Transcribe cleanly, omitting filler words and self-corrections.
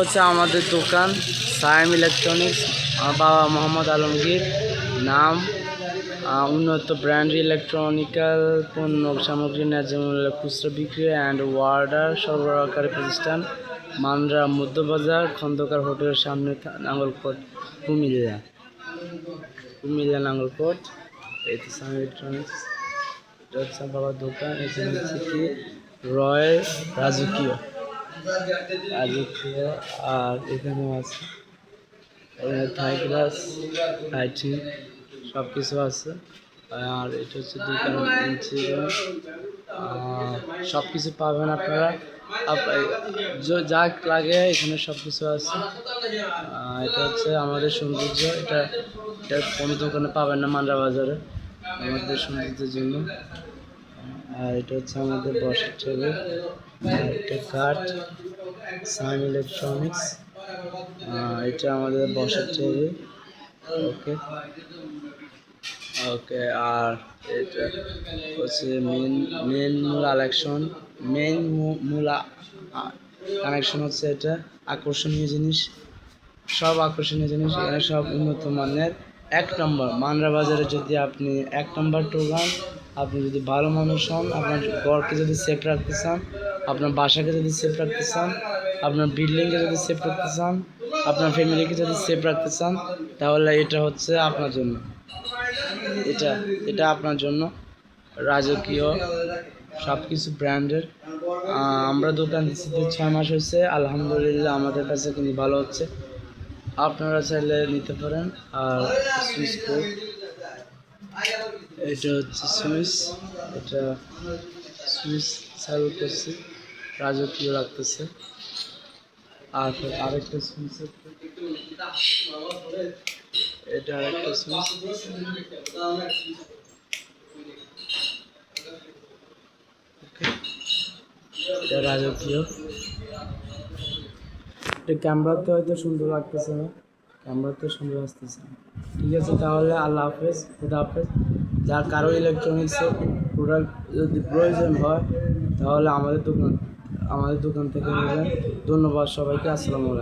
হচ্ছে আমাদের দোকান সায়েম ইলেকট্রনিক্স। আমার বাবা মোহাম্মদ আলমগীর নাম। উন্নত ব্র্যান্ড ইলেকট্রনিক্যাল পণ্য সামগ্রী ন্যায্য মূল্যে খুচরা বিক্রি অ্যান্ড ওয়ার্ডার সরবরাহকারী প্রতিষ্ঠান, মান্দ্রা মধ্যবাজার, খন্দকার হোটেলের সামনে, নাঙ্গলকোট, কুমিল্লা নাঙ্গলকোট। এই তো সায়েম ইলেকট্রনিক্স, এটা হচ্ছে বাবার দোকান। এখানে হচ্ছে কি রয়্যাল রাজকীয় আর এখানেও আছে থাই গ্লাস, লাইটিং সব কিছু আছে। আর এটা হচ্ছে দোকান সব কিছু পাবেন আপনারা, যা লাগে এখানে সব কিছু আছে। এটা হচ্ছে আমাদের সৌন্দর্য, এটা কোনো দোকানে পাবেন না মান্দ্রা বাজারে, আমাদের সৌন্দর্যের জন্য। আর এটা হচ্ছে আমাদের বসার টেবিল, এটা কাঠ, সায়েম ইলেকট্রনিক্স। এটা আমাদের বসার টেবিল। ওকে ওকে আর এটা হচ্ছে মেন মূল কানেকশন হচ্ছে এটা। আকর্ষণীয় জিনিস, সব আকর্ষণীয় জিনিস এখানে, সব উন্নত মানের। 1 নম্বর মান্দ্রা বাজারে যদি আপনি 1 নম্বর টোকান, আপনি যদি ভালো মানুষ হন, আপনার ঘরকে যদি সেফ রাখতে চান, আপনার বাসাকে যদি সেফ রাখতে চান, আপনার বিল্ডিংকে যদি সেফ রাখতে চান, আপনার ফ্যামিলিকে যদি সেফ রাখতে চান, তাহলে এটা হচ্ছে আপনার জন্য। এটা আপনার জন্য রাজকীয় সব কিছু ব্র্যান্ডের। আমরা দোকান দিচ্ছি 6 মাস হয়েছে, আলহামদুলিল্লাহ আমাদের কাছে কিন্তু ভালো হচ্ছে। আপনারা চাইলে নিতে পারেন। আর সুইচ কোড, এটা হচ্ছে সুইচ, এটা সুইচ চালু করছি, রাজকীয় রাখতেছে। আর আরেকটা সুইচ, এটা আরেকটা সুইচ, এটা রাজকীয়। এটা ক্যামেরাতে হয়তো সুন্দর লাগতেছে না, ক্যামেরাতে সুন্দর আসতেছে না। ঠিক আছে, তাহলে আল্লাহ হাফেজ, খুদা হাফেজ। যার কারো ইলেকট্রনিক্সের প্রোডাক্ট যদি প্রয়োজন হয়, তাহলে আমাদের দোকান থেকে নেবেন। ধন্যবাদ সবাইকে, আসসালামু আলাইকুম।